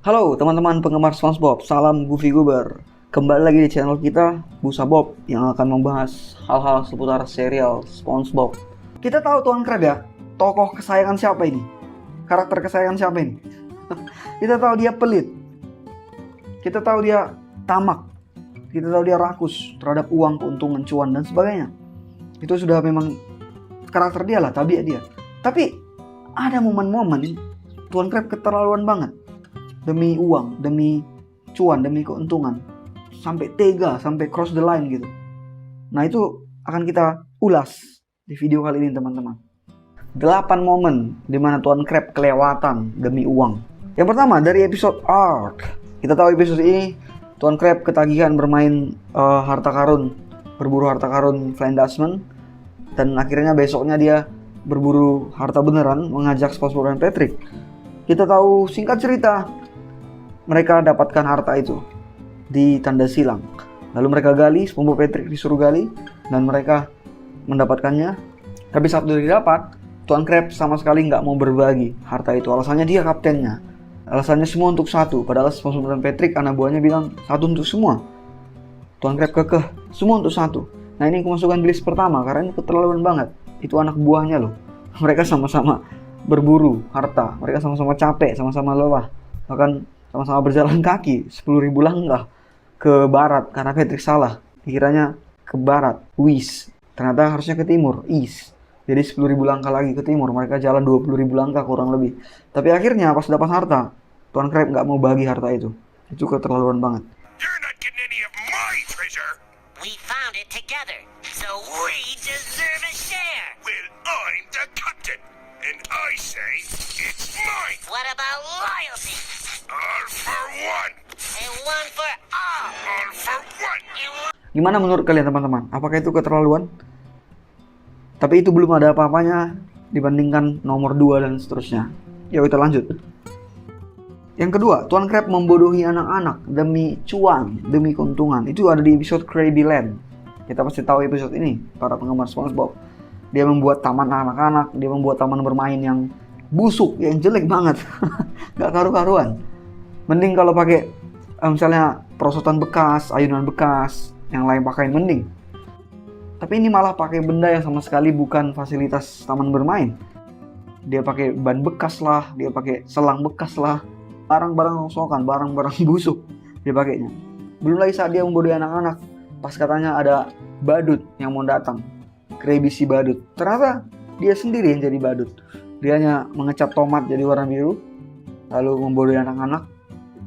Halo teman-teman penggemar SpongeBob, salam Goofy Goober. Kembali lagi di channel kita, Busa Bob, yang akan membahas hal-hal seputar serial SpongeBob. Kita tahu Tuan Crab ya, tokoh kesayangan siapa ini? Karakter kesayangan siapa ini? Kita tahu dia pelit. Kita tahu dia tamak. Kita tahu dia rakus terhadap uang, keuntungan, cuan, dan sebagainya. Itu sudah memang karakter dia lah, tabiat dia. Tapi ada momen-momen Tuan Crab keterlaluan banget. Demi uang, demi cuan, demi keuntungan. Sampai tega, sampai cross the line gitu. Nah itu akan kita ulas di video kali ini teman-teman. 8 momen di mana Tuan Crab kelewatan demi uang. Yang pertama dari episode Ark. Kita tahu episode ini Tuan Crab ketagihan bermain harta karun. Berburu harta karun Flying Dutchman. Dan akhirnya besoknya dia berburu harta beneran, mengajak SpongeBob dan Patrick. Kita tahu singkat cerita, mereka dapatkan harta itu di tanda silang. Lalu mereka gali, SpongeBob Patrick disuruh gali, dan mereka mendapatkannya. Tapi saat udah didapat, Tuan Crab sama sekali nggak mau berbagi harta itu. Alasannya dia kaptennya. Alasannya semua untuk satu. Padahal SpongeBob dan Patrick, anak buahnya bilang satu untuk semua. Tuan Crab kekeh, semua untuk satu. Nah ini kemasukan di list pertama, karena ini keterlaluan banget. Itu anak buahnya loh. Mereka sama-sama berburu harta. Mereka sama-sama capek, sama-sama lelah. Bahkan sama-sama berjalan kaki 10.000 langkah ke barat karena Patrick salah. Dikiranya ke barat, west. Ternyata harusnya ke timur, east. Jadi 10.000 langkah lagi ke timur. Mereka jalan 20.000 langkah kurang lebih. Tapi akhirnya pas dapat harta, Tuan Crab nggak mau bagi harta itu. Itu keterlaluan banget. You're not getting any of my treasure. We found it together, so we deserve a share. Well, I'm the captain, and I say it's mine. What about loyalty? All for one. And one for all. All for one. And one... Gimana menurut kalian teman-teman? Apakah itu keterlaluan? Tapi itu belum ada apa-apanya dibandingkan nomor 2 dan seterusnya. Yuk kita lanjut. Yang kedua, Tuan Crab membodohi anak-anak demi cuan, demi keuntungan. Itu ada di episode Krabby Land. Kita pasti tahu episode ini, para penggemar SpongeBob. Dia membuat taman anak-anak, dia membuat taman bermain yang busuk, yang jelek banget. Gak karu-karuan. Mending kalau pakai misalnya perosotan bekas, ayunan bekas, yang lain pakai mending. Tapi ini malah pakai benda yang sama sekali bukan fasilitas taman bermain. Dia pakai ban bekas lah, dia pakai selang bekas lah. Barang-barang rongsokan, barang-barang busuk dia pakainya. Belum lagi saat dia membodohi anak-anak, pas katanya ada badut yang mau datang, Krabby si badut. Ternyata dia sendiri yang jadi badut. Dia hanya mengecat tomat jadi warna biru, lalu membodohi anak-anak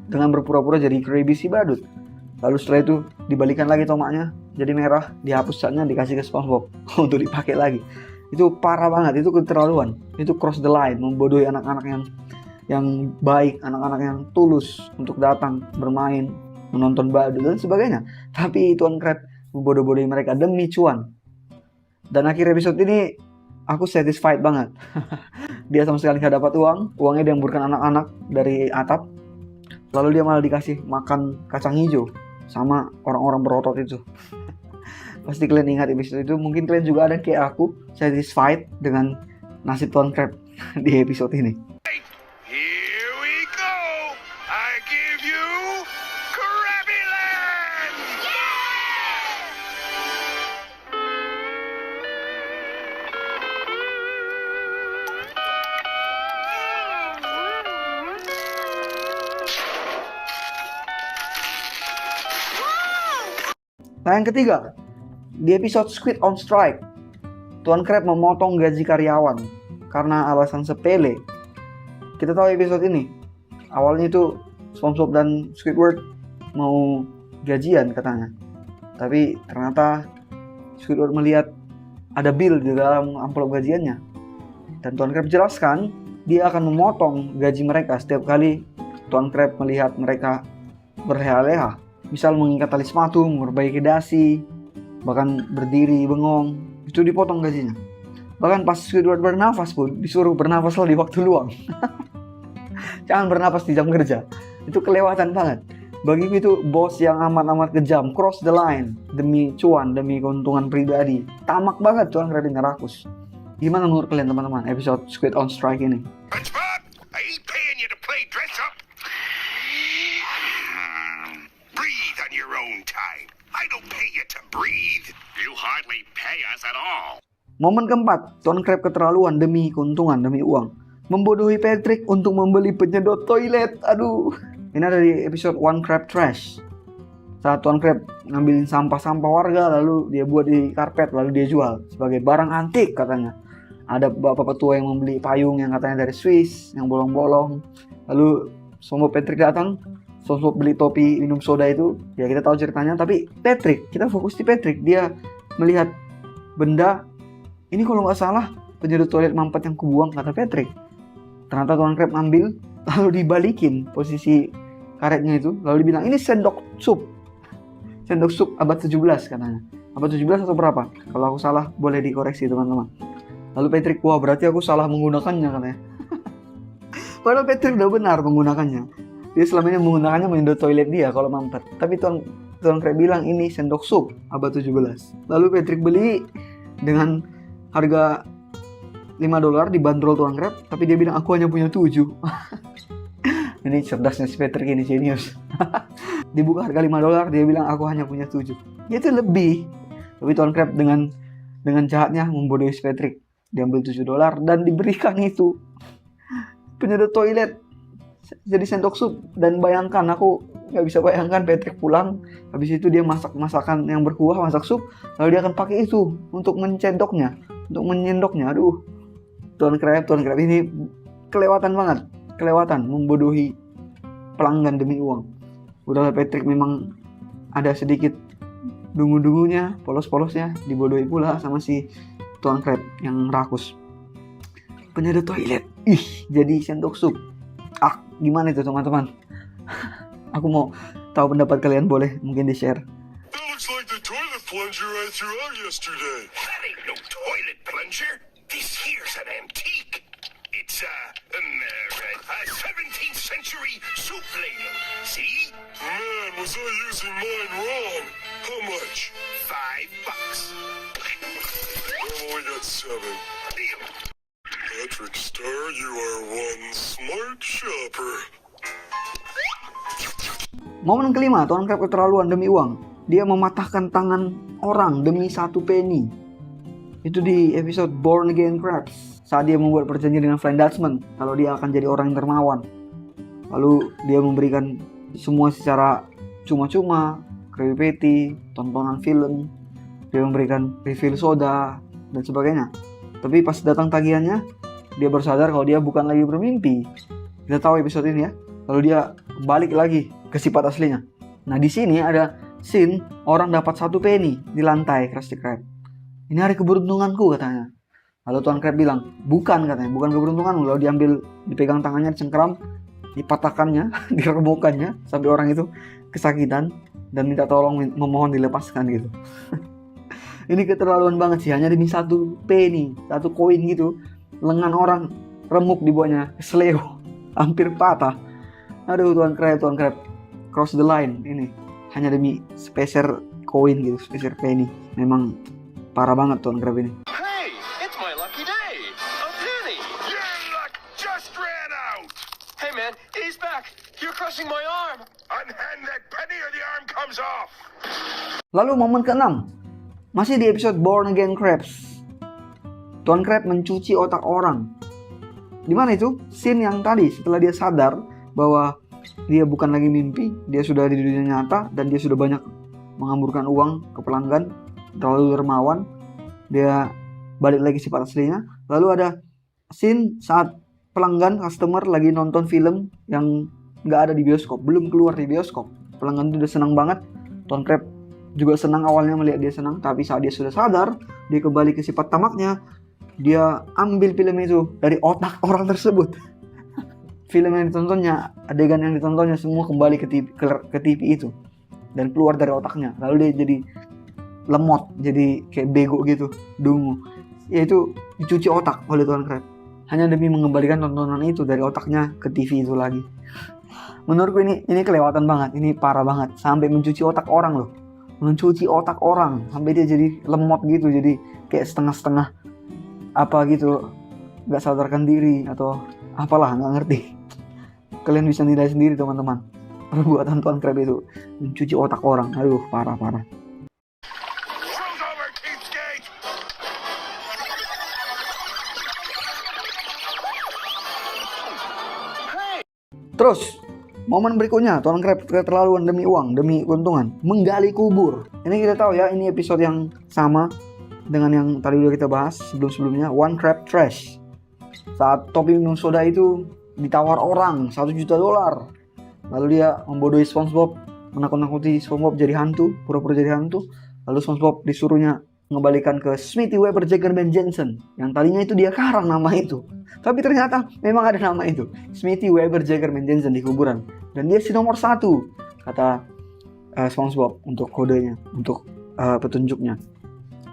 dengan berpura-pura jadi Krabby si badut. Lalu setelah itu dibalikan lagi tomatnya jadi merah, dihapus catnya, dikasih ke SpongeBob untuk dipakai lagi. Itu parah banget, itu keterlaluan. Itu cross the line, membodohi anak-anak yang baik, anak-anak yang tulus untuk datang bermain, menonton badut dan sebagainya. Tapi Tuan Crab membodoh-bodohi mereka demi cuan. Dan akhir episode ini aku satisfied banget. Dia sama sekali gak dapat uang, uangnya dihamburkan anak-anak dari atap. Lalu dia malah dikasih makan kacang hijau sama orang-orang berotot itu. Pasti kalian ingat episode itu. Mungkin kalian juga ada kayak aku, satisfied dengan nasib Tuan Crab di episode ini. Here we go. I give you Krabby Land. Nah yang ketiga, di episode Squid on Strike, Tuan Crab memotong gaji karyawan karena alasan sepele. Kita tahu episode ini, awalnya itu SpongeBob dan Squidward mau gajian katanya. Tapi ternyata Squidward melihat ada bill di dalam amplop gajiannya. Dan Tuan Crab jelaskan, dia akan memotong gaji mereka setiap kali Tuan Crab melihat mereka berleha-leha. Misal mengikat tali sepatu, memperbaiki dasi, bahkan berdiri, bengong, itu dipotong gajinya. Bahkan pas Squidward bernafas pun disuruh bernafas di waktu luang. Jangan bernafas di jam kerja. Itu kelewatan banget. Bagiku itu bos yang amat-amat kejam, cross the line demi cuan, demi keuntungan pribadi. Tamak banget Tuan Crab ini, rakus. Gimana menurut kalian teman-teman episode Squid on Strike ini? SpongeBob, I ain't paying you to play dress up. breathe. You hardly pay us at all. Momen keempat, Tuan Crab keterlaluan demi keuntungan, demi uang. Membodohi Patrick untuk membeli penyedot toilet. Aduh. Ini ada di episode One Crab Trash. Saat Tuan Crab ngambilin sampah-sampah warga, lalu dia buat di karpet, lalu dia jual sebagai barang antik katanya. Ada bapak petua yang membeli payung yang katanya dari Swiss, yang bolong-bolong. Lalu SpongeBob Patrick datang, SpongeBob beli topi minum soda itu. Ya kita tahu ceritanya, tapi Patrick, kita fokus di Patrick. Dia melihat benda, ini kalau nggak salah penyedot toilet mampet yang kubuang, kata Patrick. Ternyata Tuan Crab ngambil, lalu dibalikin posisi karetnya itu, lalu dibilang ini sendok sup abad 17 katanya. Abad 17 atau berapa? Kalau aku salah boleh dikoreksi teman-teman. Lalu Patrick, wah berarti aku salah menggunakannya katanya. Padahal Patrick udah benar menggunakannya. Dia selama ini menggunakannya menyedot toilet dia kalau mampet. Tapi Tuan Crab bilang ini sendok sup abad 17. Lalu Patrick beli dengan harga $5 dibanderol Tuan Crab, tapi dia bilang aku hanya punya 7. Ini cerdasnya si Patrick, ini genius. Dibuka harga $5, dia bilang aku hanya punya 7. Ya itu lebih. Tapi Tuan Crab dengan jahatnya membodohi si Patrick. Diambil $7 dan diberikan itu penyedot toilet jadi sendok sup. Dan bayangkan, aku nggak bisa bayangkan Patrick pulang habis itu dia masak masakan yang berkuah, masak sup, lalu dia akan pakai itu untuk menyendoknya. Aduh, Tuan Crab ini kelewatan banget, membodohi pelanggan demi uang. Udahlah, Patrick memang ada sedikit dungu-dungunya, polos-polosnya, dibodohi pula sama si Tuan Crab yang rakus. Penyedot toilet, jadi sendok sup. Gimana itu teman-teman? Aku mau tahu pendapat kalian, boleh mungkin di-share. That looks like the toilet plunger I threw out yesterday. That ain't no toilet plunger. This here's an antique. It's a 17th century soup ladle. See? Man, was I using mine wrong. How much? $5. I've only got 7. Deal. Patrick Star, you are one smart shopper. Momen kelima, Tuan Crab keterlaluan demi uang. Dia mematahkan tangan orang demi 1 penny. Itu di episode Born Again Crabs. Saat dia membuat perjanjian dengan Flying Dutchman kalau dia akan jadi orang yang dermawan. Lalu dia memberikan semua secara cuma-cuma, Krabby Patty, tontonan film, dia memberikan refill soda dan sebagainya. Tapi pas datang tagihannya, dia baru sadar kalau dia bukan lagi bermimpi. Kita tahu episode ini ya. Lalu dia balik lagi ke sifat aslinya. Nah di sini ada scene orang dapat 1 penny di lantai Krusty Krab. Ini hari keberuntunganku katanya. Lalu Tuan Crab bilang, bukan katanya, bukan keberuntunganmu. Lalu diambil, dipegang tangannya, dicengkeram, dipatahkannya, diremukannya sampai orang itu kesakitan dan minta tolong, memohon dilepaskan gitu. Ini keterlaluan banget sih, hanya demi 1 penny, 1 koin gitu. Lengan orang remuk di bawahnya, seleo, hampir patah. Aduh Tuan Crab, cross the line ini. Hanya demi speser koin gitu, speser penny. Memang parah banget Tuan Crab ini. Hey, it's my lucky day. A penny. Your luck just ran out. Hey man, he's back. You're crushing my arm. Unhand that penny or the arm comes off. Lalu momen ke-6, masih di episode Born Again Crabs. Tuan Crab mencuci otak orang. Di mana itu? Scene yang tadi setelah dia sadar bahwa dia bukan lagi mimpi, dia sudah di dunia nyata dan dia sudah banyak menghamburkan uang ke pelanggan, terlalu dermawan. Dia balik lagi sifat aslinya. Lalu ada scene saat pelanggan, customer lagi nonton film yang nggak ada di bioskop, belum keluar di bioskop. Pelanggan itu udah senang banget. Tuan Crab juga senang awalnya melihat dia senang, tapi saat dia sudah sadar, dia kembali ke sifat tamaknya. Dia ambil film itu dari otak orang tersebut. Film yang ditontonnya, adegan yang ditontonnya semua kembali ke TV itu dan keluar dari otaknya. Lalu dia jadi lemot, jadi kayak bego gitu, dungu. Yaitu dicuci otak oleh Tuan Crab hanya demi mengembalikan tontonan itu dari otaknya ke TV itu lagi. Menurutku ini kelewatan banget, ini parah banget. Sampai mencuci otak orang loh, mencuci otak orang sampai dia jadi lemot gitu, jadi kayak setengah-setengah apa gitu, nggak sadarkan diri atau apalah, nggak ngerti. Kalian bisa nilai sendiri teman-teman. Perbuatan Tuan Crab itu mencuci otak orang, aduh parah. Terus momen berikutnya, Tuan Crab keterlaluan demi uang, demi keuntungan, menggali kubur. Ini kita tahu ya, ini episode yang sama dengan yang tadi udah kita bahas sebelum-sebelumnya, One Crab Trash. Saat topi minum soda itu ditawar orang $1 juta. Lalu dia membodohi SpongeBob, menakut-nakuti SpongeBob jadi hantu, pura-pura jadi hantu. Lalu SpongeBob disuruhnya mengembalikan ke Smithy Weber Jagerman Jensen, yang tadinya itu dia karang nama itu. Tapi ternyata memang ada nama itu, Smithy Weber Jagerman Jensen di kuburan. Dan dia si nomor 1, kata SpongeBob untuk kodenya, untuk petunjuknya.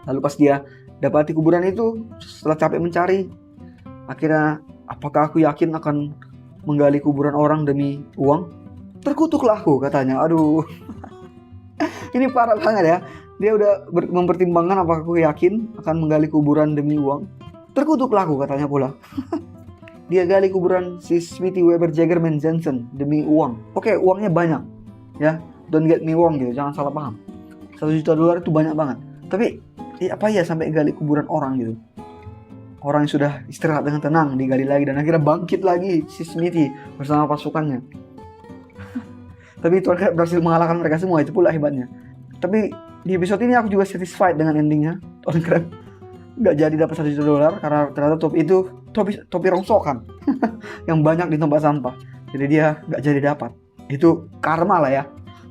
Lalu pas dia dapati kuburan itu, setelah capek mencari, akhirnya, apakah aku yakin akan menggali kuburan orang demi uang? Terkutuklah aku, katanya. Aduh, ini parah banget ya. Dia udah mempertimbangkan apakah aku yakin akan menggali kuburan demi uang. Terkutuklah aku, katanya pula. Dia gali kuburan si Smithy Weber Jagerman Jensen demi uang. Oke, uangnya banyak, ya. Don't get me wrong gitu, jangan salah paham. $1 juta itu banyak banget. Tapi apa ya sampai gali kuburan orang gitu? Orang yang sudah istirahat dengan tenang digali lagi dan akhirnya bangkit lagi si Smithy bersama pasukannya. Tapi Tuan Crab berhasil mengalahkan mereka semua, itu pula hebatnya. Tapi di episode ini aku juga satisfied dengan endingnya. Tuan Crab nggak jadi dapat $1 juta karena ternyata topi rongsokan yang banyak di tempat sampah. Jadi dia nggak jadi dapat. Itu karma lah ya.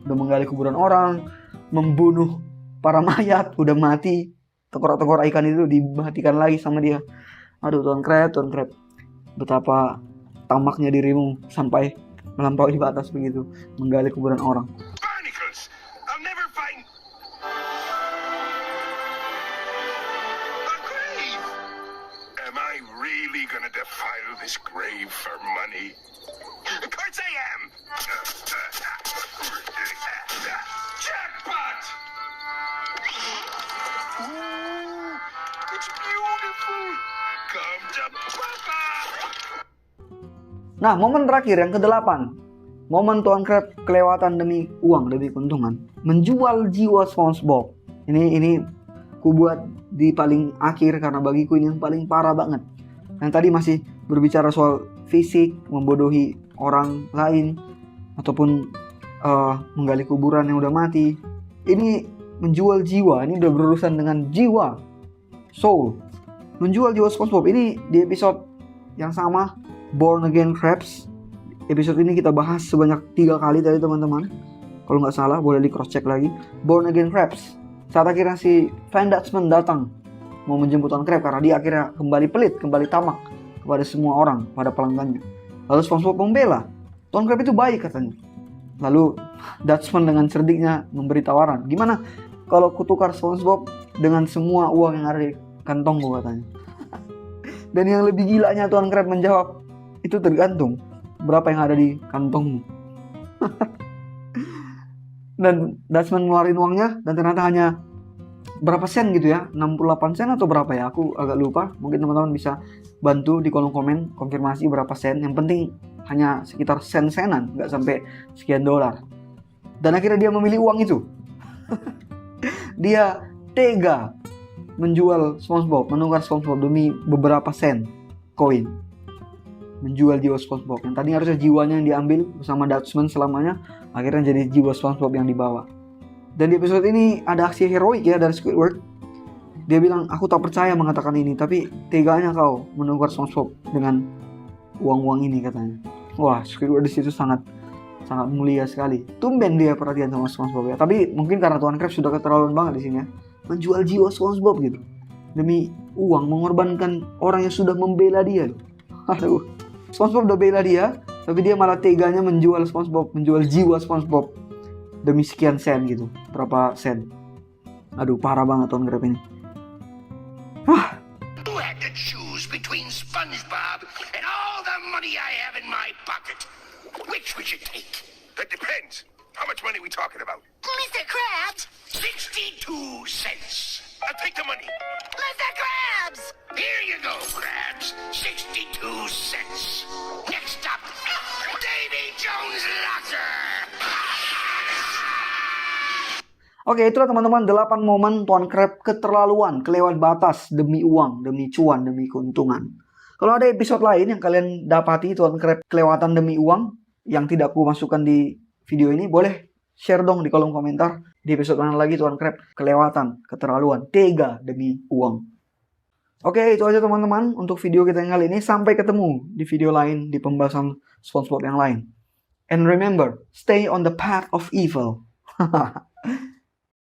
Udah menggali kuburan orang, membunuh para mayat, udah mati. Tengkorak-tengkorak ikan itu dimatikan lagi sama dia. Aduh Tuan Crab, betapa tamaknya dirimu sampai melampaui batas begitu, menggali kuburan orang. Barnacles! I'll never find a grave! Am I really gonna defile this grave for money? Of course I am! Jackpot! Ooh, it's beautiful! Come to Papa! Nah, momen terakhir yang ke-8. Momen Tuan Crab kelewatan demi uang, demi keuntungan. Menjual jiwa SpongeBob. Ini ku buat di paling akhir karena bagiku ini yang paling parah banget. Yang tadi masih berbicara soal fisik, membodohi orang lain, ataupun menggali kuburan yang udah mati. Ini menjual jiwa, ini udah berurusan dengan jiwa, soul. Menjual jiwa SpongeBob ini di episode yang sama, Born Again Crabs. Episode ini kita bahas sebanyak 3 kali tadi teman-teman. Kalau nggak salah boleh di cross check lagi. Born Again Crabs. Saat akhirnya si Van Dutchman datang mau menjemput Tuan Crab karena dia akhirnya kembali pelit, kembali tamak kepada semua orang, pada pelanggannya. Lalu SpongeBob membela. Tuan Crab itu baik katanya. Lalu Dutchman dengan cerdiknya memberi tawaran. Gimana kalau kutukar SpongeBob dengan semua uang yang ada di kantongku, katanya. Dan yang lebih gilanya Tuan Crab menjawab, itu tergantung berapa yang ada di kantongmu. Dan Dutchman ngeluarin uangnya dan ternyata hanya berapa sen gitu ya, 68 sen atau berapa ya, aku agak lupa. Mungkin teman-teman bisa bantu di kolom komen konfirmasi berapa sen. Yang penting hanya sekitar sen-senan, nggak sampai sekian $. Dan akhirnya dia memilih uang itu. Dia tega menjual SpongeBob, menukar SpongeBob demi beberapa sen koin. Menjual jiwa SpongeBob yang tadinya harusnya jiwanya yang diambil bersama Dutchman selamanya, akhirnya jadi jiwa SpongeBob yang dibawa. Dan di episode ini ada aksi heroik ya dari Squidward. Dia bilang, aku tak percaya mengatakan ini, tapi teganya kau menukar SpongeBob dengan uang-uang ini, katanya. Wah, Squidward di situ sangat mulia sekali. Tumben dia perhatian sama SpongeBob ya. Tapi mungkin karena Tuan Crab sudah keterlaluan banget di sini ya. Menjual jiwa SpongeBob gitu demi uang, mengorbankan orang yang sudah membela dia. Aduh, SpongeBob udah bela dia, tapi dia malah teganya menjual SpongeBob, menjual jiwa SpongeBob demi sekian sen gitu, berapa sen. Aduh, parah banget Tuan Crab ini. You had to choose between SpongeBob and all the money I have in my pocket. Which would you take? That depends. How much money are we talking about? Mr. Krabs! 62 cents. I'll take the money. Mr. Krabs! Here you go, Krabs. 62 cents. Next up, Davy Jones' locker. Oke, itulah teman-teman 8 momen Tuan Crab keterlaluan, kelewat batas demi uang, demi cuan, demi keuntungan. Kalau ada episode lain yang kalian dapati Tuan Crab kelewatan demi uang, yang tidak aku masukkan di video ini, boleh share dong di kolom komentar. Di episode mana lagi Tuan Crab kelewatan, keterlaluan, tega demi uang. Oke, itu aja teman-teman untuk video kita yang kali ini. Sampai ketemu di video lain di pembahasan SpongeBob yang lain. And remember, stay on the path of evil.